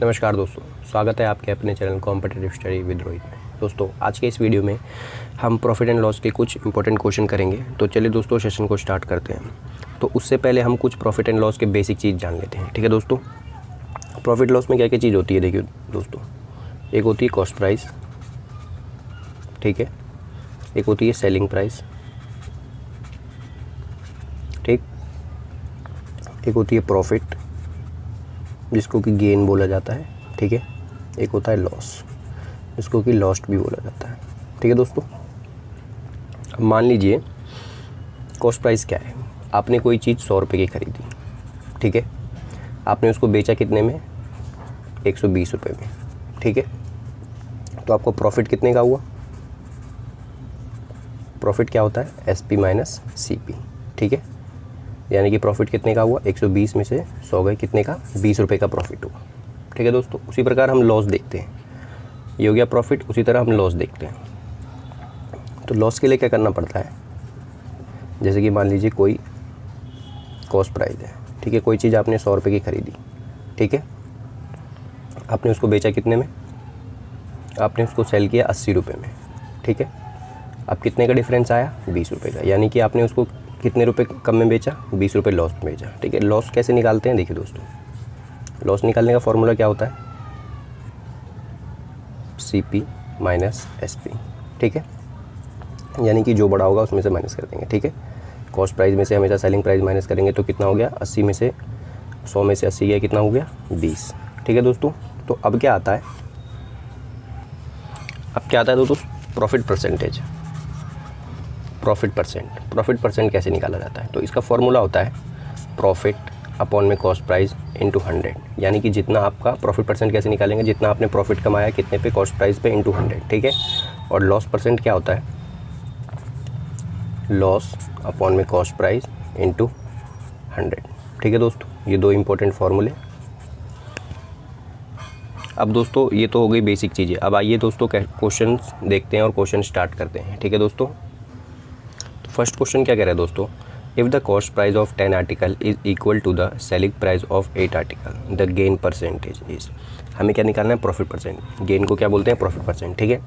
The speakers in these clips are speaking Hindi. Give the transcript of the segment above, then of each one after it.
नमस्कार दोस्तों, स्वागत है आपके अपने channel competitive study with Rohit में। दोस्तों आज के इस वीडियो में हम प्रॉफिट एंड लॉस के कुछ इंपॉर्टेंट क्वेश्चन करेंगे। तो चलिए दोस्तों सेशन को स्टार्ट करते हैं। तो उससे पहले हम कुछ प्रॉफिट एंड लॉस के बेसिक चीज़ जान लेते हैं। ठीक है दोस्तों, प्रॉफिट लॉस में क्या क्या चीज़ होती है देखिए दोस्तों। एक होती है कॉस्ट प्राइस, ठीक है, एक होती है सेलिंग प्राइस, ठीक, एक होती है प्रॉफिट जिसको कि गेन बोला जाता है, ठीक है, एक होता है लॉस जिसको कि लॉस्ट भी बोला जाता है। ठीक है दोस्तों, अब मान लीजिए कॉस्ट प्राइस क्या है। आपने कोई चीज़ 100 रुपये की खरीदी, ठीक है, आपने उसको बेचा कितने में, 120 रुपये में, ठीक है। तो आपको प्रॉफिट कितने का हुआ, प्रॉफिट क्या होता है, SP माइनस CP, ठीक है, यानी कि प्रॉफिट कितने का हुआ, 120 में से 100 गए, कितने का, 20 रुपये का प्रॉफिट हुआ। ठीक है दोस्तों, उसी प्रकार हम लॉस देखते हैं। ये हो गया प्रॉफिट, उसी तरह हम लॉस देखते हैं। तो लॉस के लिए क्या करना पड़ता है, जैसे कि मान लीजिए कोई कॉस्ट प्राइस है, ठीक है, कोई चीज़ आपने 100 रुपये की खरीदी, ठीक है, आपने उसको बेचा कितने में, आपने उसको सेल किया 80 रुपये में, ठीक है। अब कितने का डिफरेंस आया, 20 रुपये का, यानी कि आपने उसको कितने रुपए कम में बेचा, 20 रुपये लॉस में बेचा। ठीक है, लॉस कैसे निकालते हैं देखिए दोस्तों, लॉस निकालने का फॉर्मूला क्या होता है, CP माइनस SP, ठीक है, यानी कि जो बड़ा होगा उसमें से माइनस कर देंगे। ठीक है, कॉस्ट प्राइस में से हमेशा सेलिंग प्राइस माइनस करेंगे तो कितना हो गया, 80 में से 100 में से 80 गया, कितना हो गया, 20। ठीक है दोस्तों, तो अब क्या आता है, अब क्या आता है दोस्तों, प्रॉफिट परसेंटेज। प्रॉफिट परसेंट कैसे निकाला जाता है, तो इसका फॉर्मूला होता है प्रॉफिट अपॉन में कॉस्ट प्राइस इंटू 100, यानी कि जितना आपका प्रॉफिट परसेंट कैसे निकालेंगे, जितना आपने प्रॉफिट कमाया कितने पे, कॉस्ट प्राइस पे इंटू 100, ठीक है। और लॉस परसेंट क्या होता है, लॉस अपॉन में कॉस्ट प्राइस इंटू 100। ठीक है दोस्तों, ये दो इंपॉर्टेंट फॉर्मूले। अब दोस्तों ये तो हो गई बेसिक चीज़ें। अब आइए दोस्तों क्वेश्चन देखते हैं और क्वेश्चन स्टार्ट करते हैं। ठीक है दोस्तों, फर्स्ट क्वेश्चन क्या कह रहा है दोस्तों, if the cost price of 10 article is equal to the selling price of 8 article, the gain percentage is. हमें क्या निकालना है, प्रॉफिट परसेंट। गेन को क्या बोलते हैं, प्रॉफिट परसेंट, ठीक है।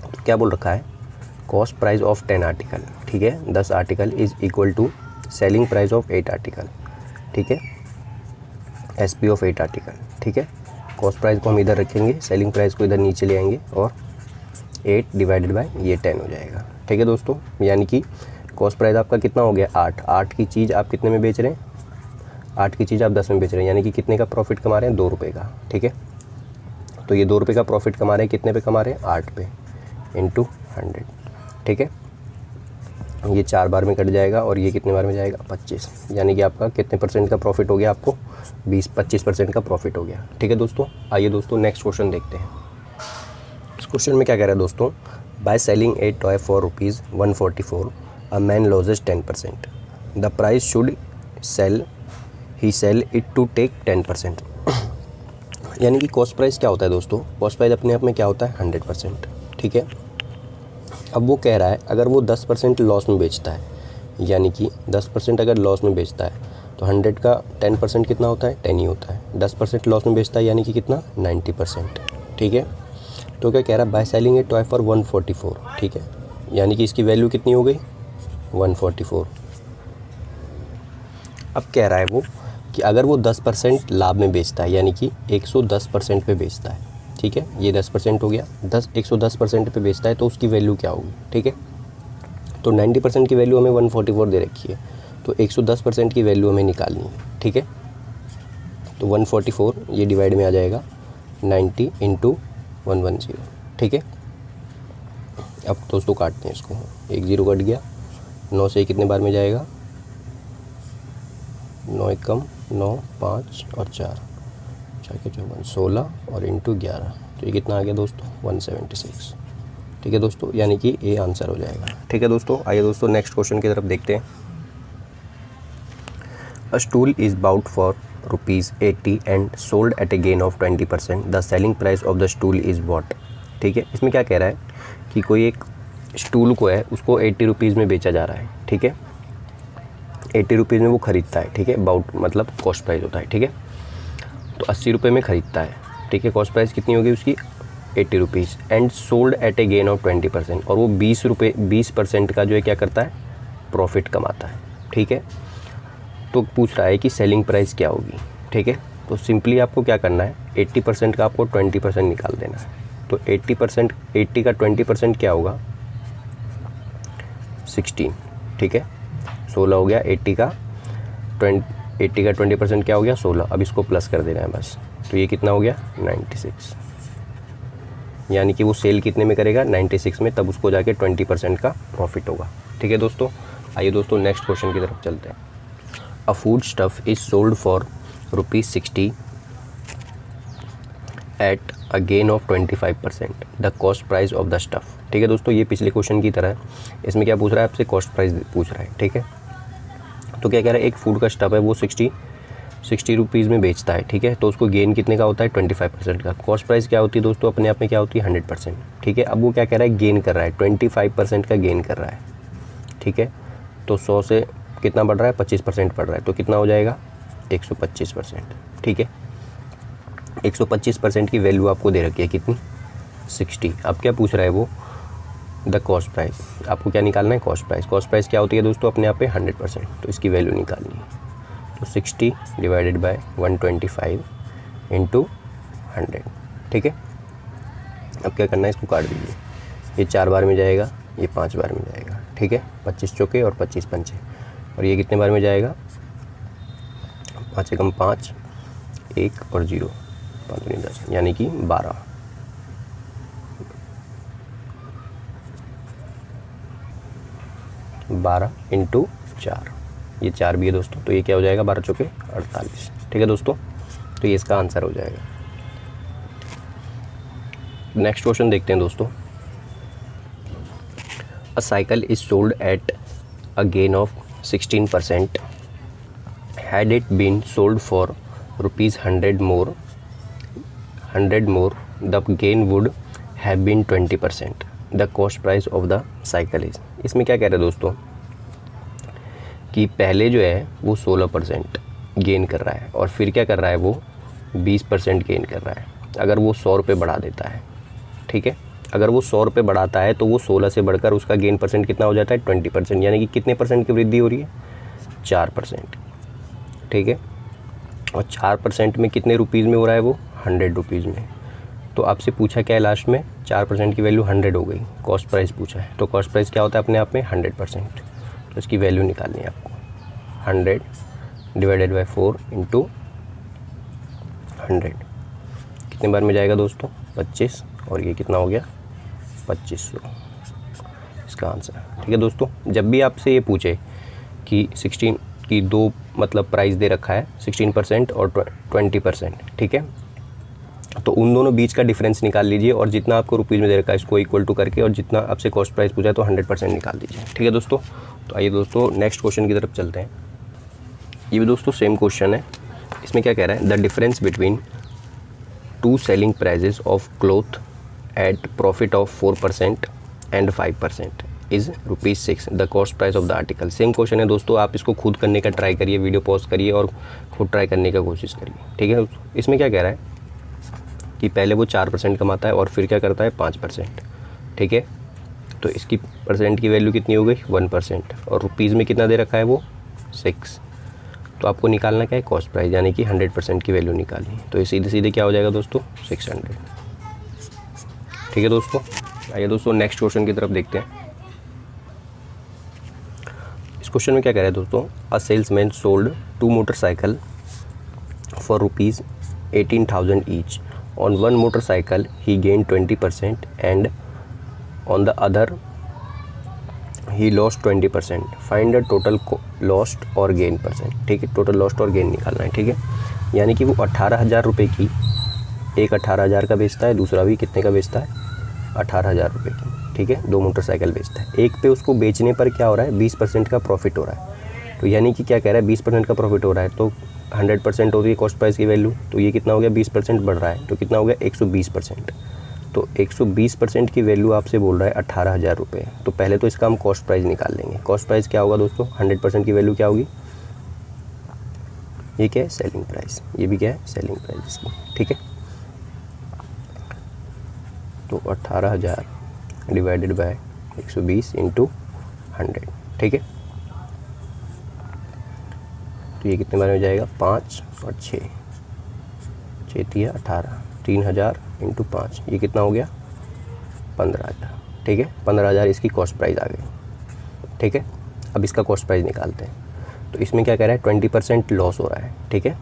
तो क्या बोल रखा है, कॉस्ट प्राइस ऑफ 10 आर्टिकल, ठीक है, 10 article is equal to selling price of 8 article, ठीक है, SP ऑफ 8 आर्टिकल, ठीक है। कॉस्ट प्राइस को हम इधर रखेंगे, सेलिंग प्राइस को इधर नीचे ले आएंगे और 8 डिवाइडेड बाय ये 10 हो जाएगा। ठीक है दोस्तों, यानी कि कॉस्ट प्राइस आपका कितना हो गया, 8 की चीज़ आप कितने में बेच रहे हैं, 8 की चीज़ आप 10 में बेच रहे हैं, यानी कि कितने का प्रॉफिट कमा रहे हैं, 2 रुपये का। ठीक है, तो ये 2 रुपये का प्रॉफिट कमा रहे हैं, कितने पे कमा रहे हैं, 8 पे इंटू 100, ठीक है। ये 4 बार में कट जाएगा और ये कितने बार में जाएगा, 25, यानी कि आपका कितने परसेंट का प्रॉफिट हो गया, आपको 25% का प्रॉफिट हो गया। ठीक है दोस्तों, आइए दोस्तों नेक्स्ट क्वेश्चन देखते हैं। इस क्वेश्चन में क्या कह रहा है दोस्तों, by selling A toy for ₹144 a man loses 10%. The price should he sell it to take 10%. यानी कि कॉस्ट प्राइस क्या होता है दोस्तों, कॉस्ट प्राइस अपने आप में क्या होता है, 100%, ठीक है। अब वो कह रहा है अगर वो 10% लॉस में बेचता है, यानी कि 10% अगर लॉस में बेचता है तो 100 का 10% कितना होता है, 10 ही होता है। 10% लॉस में बेचता है यानी कि कितना, 90%, ठीक है। तो क्या कह रहा है, by selling A toy for 144, ठीक है, यानी कि इसकी वैल्यू कितनी हो गई, 144। अब कह रहा है वो कि अगर वो 10% लाभ में बेचता है, यानी कि 110% पे बेचता है, ठीक है, ये 10% हो गया, 110% पे बेचता है तो उसकी वैल्यू क्या होगी, ठीक है। तो 90% की वैल्यू हमें 144 दे रखी है, तो 110% की वैल्यू हमें निकालनी है, ठीक है। तो 144 ये डिवाइड में आ जाएगा 90 इंटू 110, ठीक है। अब दोस्तों काटते हैं इसको, 1 0 कट गया, 9 से कितने बार में जाएगा, 9 1 कम 9 5 और 4 के 54, 16 और इंटू 11, तो ये कितना आ गया दोस्तों, 176। ठीक है दोस्तों, यानी कि ये आंसर हो जाएगा। ठीक है दोस्तों, आइए दोस्तों नेक्स्ट क्वेश्चन की तरफ देखते हैं। A stool is bought for ₹80 and sold at a gain of 20%, the selling price of the stool is what. ठीक है, इसमें क्या कह रहा है कि कोई एक स्टूल को है, उसको 80 रुपीज़ में बेचा जा रहा है, ठीक है, 80 रुपीज़ में वो ख़रीदता है, ठीक है, बाउट मतलब कॉस्ट प्राइस होता है, ठीक है। तो 80 रुपये में ख़रीदता है, ठीक है, कॉस्ट प्राइस कितनी होगी उसकी 80 rupees and sold at a gain of 20%, और वो 20% का जो है क्या करता है, प्रॉफिट कमाता है। ठीक है, तो पूछ रहा है कि सेलिंग प्राइस क्या होगी। ठीक है, तो सिंपली आपको क्या करना है, 80% का आपको 20% निकाल देना है। तो 80 का 20% क्या होगा, 16। ठीक है, 16 हो गया। 80 का 20% क्या हो गया, 16। अब इसको प्लस कर देना है बस, तो ये कितना हो गया 96। यानी कि वो सेल कितने में करेगा, 96 में, तब उसको जाके 20% का प्रॉफिट होगा। ठीक है दोस्तों, आइए दोस्तों नेक्स्ट क्वेश्चन की तरफ चलते हैं। अ food stuff is sold for ₹60 eight a gain of 25%, the cost price of the stuff. ठीक है दोस्तों, ये पिछले क्वेश्चन की तरह है। इसमें क्या पूछ रहा है आपसे, कॉस्ट प्राइस पूछ रहा है। ठीक है, तो क्या कह रहा है, एक फूड का स्टफ है वो 60 रुपीज़ में बेचता है। ठीक है, तो उसको गेन कितने का होता है, 25% का। कॉस्ट प्राइस क्या होती है दोस्तों, अपने आप में क्या होती है, 100%। ठीक है, अब वो क्या कह रहा है, गेन कर रहा है, 25% का गेन कर रहा है। ठीक है, तो 100 से कितना बढ़ रहा है, 25% बढ़ रहा है, तो कितना हो जाएगा 125%। ठीक है, 125% की वैल्यू आपको दे रखी है कितनी, 60। अब क्या पूछ रहा है वो, द कॉस्ट प्राइस। आपको क्या निकालना है, कॉस्ट प्राइस। कॉस्ट प्राइस क्या होती है दोस्तों, अपने आप पे 100%, तो इसकी वैल्यू निकालनी है। तो 60 डिवाइडेड बाय 125 इंटू 100। ठीक है, अब क्या करना है, इसको काट दीजिए। ये 4 बार में जाएगा, ये 5 बार में जाएगा। ठीक है, 25 चौके और 25 पंचे, और ये कितने बार में जाएगा, 5 एकम 5, 1 और 0, 5 दूनी 10, यानी कि 12। 12 इंटू 4, ये 4 भी है दोस्तों, तो ये क्या हो जाएगा, 12 चौके 48। ठीक है दोस्तों, तो ये इसका आंसर हो जाएगा। नेक्स्ट क्वेश्चन देखते हैं दोस्तों। A cycle is sold at a gain of 16%, had it been sold for ₹100 more, the gain would have been 20%, the cost price of the cycle is. इसमें क्या कह रहे हैं दोस्तों कि पहले जो है वो 16% गेन कर रहा है, और फिर क्या कर रहा है, वो 20% गेन कर रहा है अगर वो 100 रुपये बढ़ा देता है। ठीक है, अगर वो 100 रुपये बढ़ाता है तो वो 16 से बढ़कर उसका गेन परसेंट कितना हो जाता है, 20%, यानी कि कितने परसेंट की वृद्धि हो रही है, 4%। ठीक है, और 4% में कितने रुपीज़ में हो रहा है वो, 100 रुपीज़ में। तो आपसे पूछा क्या है लास्ट में, 4% की वैल्यू 100 हो गई, कॉस्ट प्राइस पूछा है। तो कॉस्ट प्राइस क्या होता है अपने आप में, 100%। तो इसकी वैल्यू निकालनी है आपको, 100 डिवाइडेड बाई 4 इंटू 100, कितने बार में जाएगा दोस्तों, 25, और ये कितना हो गया 2500, इसका आंसर। ठीक है दोस्तों, जब भी आपसे ये पूछे कि 16 की दो मतलब प्राइस दे रखा है, 16% और 20%। ठीक है, तो उन दोनों बीच का डिफरेंस निकाल लीजिए, और जितना आपको रुपीज़ में दे रखा है इसको इक्वल टू करके, और जितना आपसे कॉस्ट प्राइस पूछा है तो 100% निकाल दीजिए। ठीक है दोस्तों, तो आइए दोस्तों नेक्स्ट क्वेश्चन की तरफ चलते हैं। ये भी दोस्तों सेम क्वेश्चन है। इसमें क्या कह रहा है, the difference between 2 selling prices of cloth at profit of 4% and 5% is ₹6, the cost price of the article. Same question है दोस्तों, आप इसको खुद करने का ट्राई करिए, वीडियो पॉज करिए और खुद ट्राई करने का कोशिश करिए। ठीक है, इसमें क्या कह रहा है कि पहले वो 4% कमाता है और फिर क्या करता है 5%। ठीक है, तो इसकी परसेंट की वैल्यू कितनी हो गई, 1%, और रुपीज़ में कितना दे रखा है वो 6। तो आपको निकालना क्या है, कॉस्ट प्राइस, यानी कि 100% की वैल्यू निकालनी। तो ये सीधे सीधे क्या हो जाएगा दोस्तों, 600। ठीक है दोस्तों, आइए दोस्तों नेक्स्ट क्वेश्चन की तरफ देखते हैं। इस क्वेश्चन में क्या कह रहा है दोस्तों, अ salesman sold 2 motorcycle for ₹18,000 each. On one motorcycle he gained 20% and on the other he lost 20%. Find the total lost or gain percent। ठीक है, टोटल लॉस्ट और गेन निकालना है। ठीक है, यानी कि वो 18,000 रुपये की, एक 18,000 का बेचता है, दूसरा भी कितने का बेचता है, 18,000 रुपये की। ठीक है, 2 मोटरसाइकिल बेचता है, एक पे उसको बेचने पर क्या हो रहा है, 20% का प्रॉफिट हो रहा है। तो यानी कि क्या कह रहा है, 20% का प्रॉफिट हो रहा है, तो 100% होती है कॉस्ट प्राइस की वैल्यू, तो ये कितना हो गया, 20% बढ़ रहा है, तो कितना हो गया 120%। तो 120% की वैल्यू आपसे बोल रहा है 18,000 रुपये। तो पहले तो इसका हम कॉस्ट प्राइस निकाल लेंगे। कॉस्ट प्राइस क्या होगा दोस्तों, 100% की वैल्यू क्या होगी, ये क्या है, सेलिंग प्राइस, ये भी क्या है, सेलिंग प्राइस इसकी। ठीक है, तो 18,000 डिवाइडेड बाय 120 इंटू 100, ठीक है। तो ये कितने बार में जाएगा, 5 और 6, 6 तिया 18, 3,000 इंटू 5, ये कितना हो गया, 15,000, ठीक है। 15,000 इसकी कॉस्ट प्राइस आ गई, ठीक है। अब इसका कॉस्ट प्राइस निकालते हैं। तो इसमें क्या कह रहा है, 20% लॉस हो रहा है, ठीक है।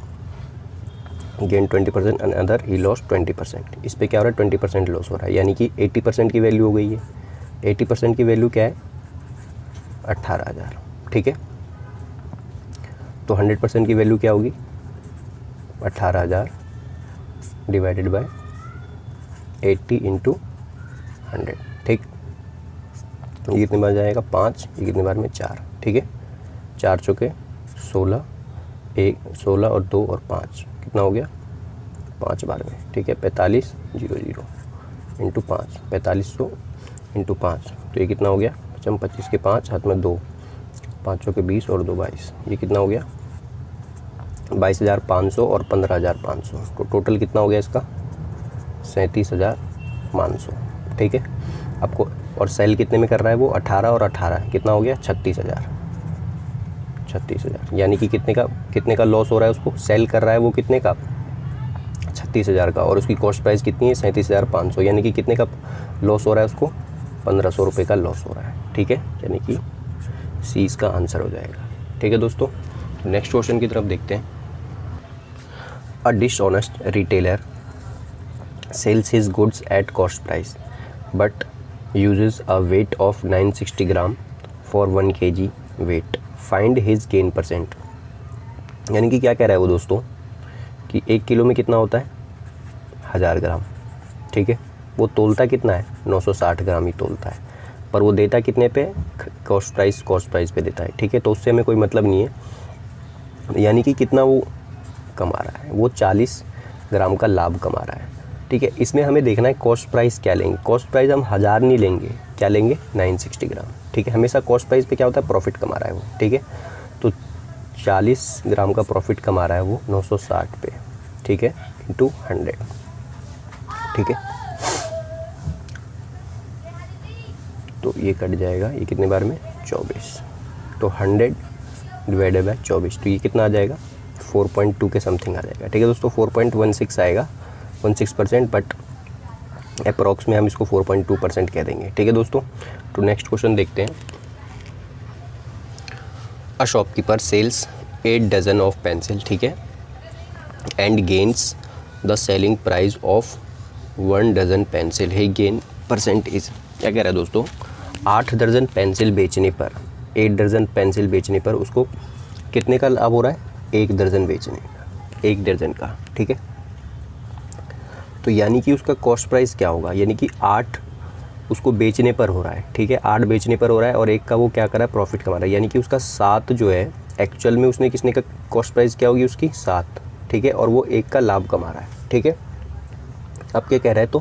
Gain 20% and other he loss 20%। इस पे क्या हो रहा है, 20% लॉस हो रहा है, यानी कि 80% की वैल्यू हो गई है। 80% की वैल्यू क्या है, 18,000, ठीक है। तो 100% की वैल्यू क्या होगी, 18,000 डिवाइडेड बाय 80 इंटू 100, ठीक। ये कितने बार जाएगा, 5, ये कितने बार में 4, ठीक है। 4 चौके 16, 16 और 2 और 5 कितना हो गया, 5 बार में, ठीक है। 4500 इंटू 5, 4500 इंटू 5, तो ये कितना हो गया, 25 के 5 हाथ में 2, 5 के 20 और 2 22, ये कितना हो गया, 22,500 और 15,500, तो टोटल कितना हो गया इसका, 37,500, ठीक है। आपको और सेल कितने में कर रहा है वो, 18 और 18 कितना हो गया, 36,000, यानी कि कितने का लॉस हो रहा है उसको, सेल कर रहा है वो कितने का, 36,000 का, और उसकी कॉस्ट प्राइस कितनी है, 37,500, यानी कि कितने का लॉस हो रहा है उसको, 1,500 रुपये का लॉस हो रहा है, ठीक है। यानी कि सी इसका आंसर हो जाएगा, ठीक है दोस्तों। नेक्स्ट क्वेश्चन की तरफ देखते हैं। A dishonest retailer sells his goods at cost price but uses a weight of 960 gram for 1 kg weight, find his gain %। यानी कि क्या कह रहा है वो दोस्तों, कि 1 किलो में कितना होता है, 1000 ग्राम, ठीक है। वो तोलता कितना है, 960 ग्राम ही तोलता है, पर वो देता कितने पे, कॉस्ट प्राइस पे देता है, ठीक है। तो उससे हमें कोई मतलब नहीं है, यानी कि कितना वो कमा रहा है, वो 40 ग्राम का लाभ कमा रहा है, ठीक है। इसमें हमें देखना है कॉस्ट प्राइस क्या लेंगे, कॉस्ट प्राइस हम 1000 नहीं लेंगे, क्या लेंगे, 960 ग्राम, ठीक है। हमेशा कॉस्ट प्राइस पे क्या होता है, प्रॉफिट कमा रहा है वो, ठीक है। तो 40 ग्राम का प्रॉफिट कमा रहा है वो 960 पे, ठीक है, इंटू 100, ठीक है। तो ये कट जाएगा, ये कितने बार में, 24, तो 100 डिवाइडेड बाय 24, तो ये कितना आ जाएगा, 4.2 के समथिंग आ जाएगा, ठीक है दोस्तों। 4.16 आएगा, 16%, बट अप्रॉक्स में हम इसको 4.2% कह देंगे, ठीक है दोस्तों। तो नेक्स्ट क्वेश्चन देखते हैं। A shopkeeper sells 8 dozen of pencil, ठीक है, and gains the selling price of 1 dozen pencil, he gain % क्या कह रहा है दोस्तों, 8 दर्जन पेंसिल बेचने पर, 8 दर्जन पेंसिल बेचने पर उसको कितने का लाभ हो रहा है, 1 दर्जन बेचने का, 1 दर्जन का, ठीक है। तो यानी कि उसका कॉस्ट प्राइस क्या होगा, यानी कि 8 उसको बेचने पर हो रहा है, ठीक है, 8 बेचने पर हो रहा है, और 1 का वो क्या कर रहा है, प्रॉफिट कमा रहा है, यानी कि उसका 7 जो है एक्चुअल में उसने किसने का कॉस्ट प्राइस क्या होगी उसकी, 7, ठीक है, और वो 1 का लाभ कमा रहा है, ठीक है। अब क्या कह रहा है, तो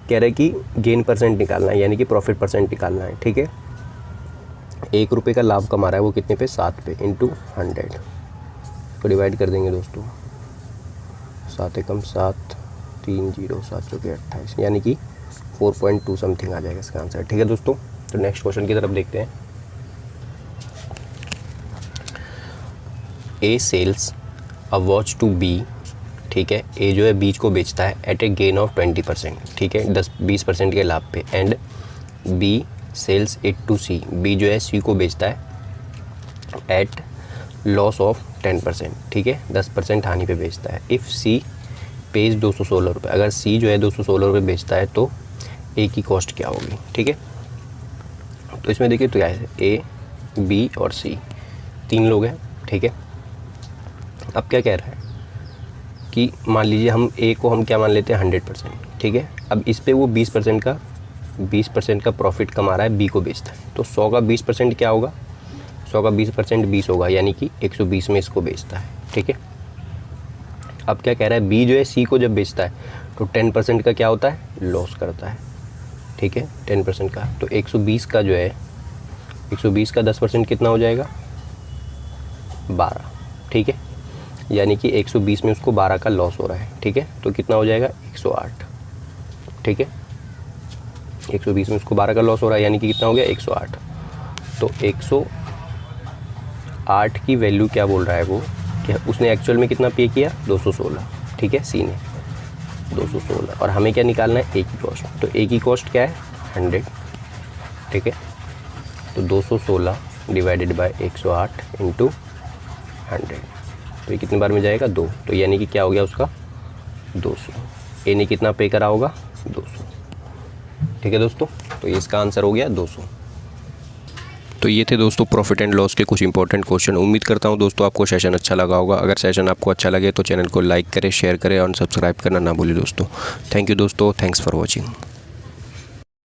कह रहा है कि गेन % निकालना है, यानी कि प्रॉफिट % निकालना है, ठीक है। 1 रुपये का लाभ कमा रहा है वो कितने पे, 7 पे, इंटू 100 को डिवाइड कर देंगे दोस्तों, 7 एकम 7, 3 0 7 चौके 28, यानी कि 4.2 समथिंग आ जाएगा इसका आंसर, ठीक है दोस्तों। तो नेक्स्ट क्वेश्चन की तरफ देखते हैं। A sells a watch to B, ठीक है, ए जो है बीच को बेचता है एट ए गेन ऑफ 20%, ठीक है, 20% के लाभ पे, and B sells it to C, B जो है सी को बेचता है एट लॉस ऑफ 10%, ठीक है, 10% हानि पे बेचता है। इफ़ सी पेज 216 रुपये, अगर सी जो है 216 रुपये बेचता है तो ए की कॉस्ट क्या होगी, ठीक है। तो इसमें देखिए तो क्या है, ए बी और सी 3 लोग हैं, ठीक है। अब क्या कह रहा है कि मान लीजिए हम ए को हम क्या मान लेते हैं 100%, ठीक है। अब इस पे वो 20% का प्रॉफिट कमा रहा है, बी को बेचता है, तो 100 का 20% क्या होगा, 100 का 20% 20 होगा, यानी कि 120 में इसको बेचता है, ठीक है। अब क्या कह रहा है, बी जो है सी को जब बेचता है तो 10% का क्या होता है, लॉस करता है, ठीक है, 10% का। तो 120 का जो है 120 का 10% कितना हो जाएगा, 12, ठीक है, यानी कि 120 में उसको 12 का लॉस हो रहा है, ठीक है। तो कितना हो जाएगा, 108, ठीक है। 120 में उसको 12 का लॉस हो रहा है, यानी कि कितना हो गया 108। तो 108 की वैल्यू क्या बोल रहा है वो, कि उसने एक्चुअल में कितना पे किया 216, ठीक है, सी ने 216, और हमें क्या निकालना है ए की कॉस्ट। तो ए की कॉस्ट क्या है 100, ठीक है। तो 216 डिवाइडेड बाय 108 इंटू 100, तो ये कितने बार में जाएगा 2, तो यानी कि क्या हो गया उसका 200। ए ने कितना पे करा होगा 200, ठीक है दोस्तों। तो ये इसका आंसर हो गया 200। तो ये थे दोस्तों प्रॉफिट एंड लॉस के कुछ इंपॉर्टेंट क्वेश्चन। उम्मीद करता हूँ दोस्तों आपको सेशन अच्छा लगा होगा। अगर सेशन आपको अच्छा लगे तो चैनल को लाइक करें, शेयर करें और सब्सक्राइब करना ना भूलें दोस्तों। थैंक यू दोस्तों, थैंक्स फॉर वॉचिंग।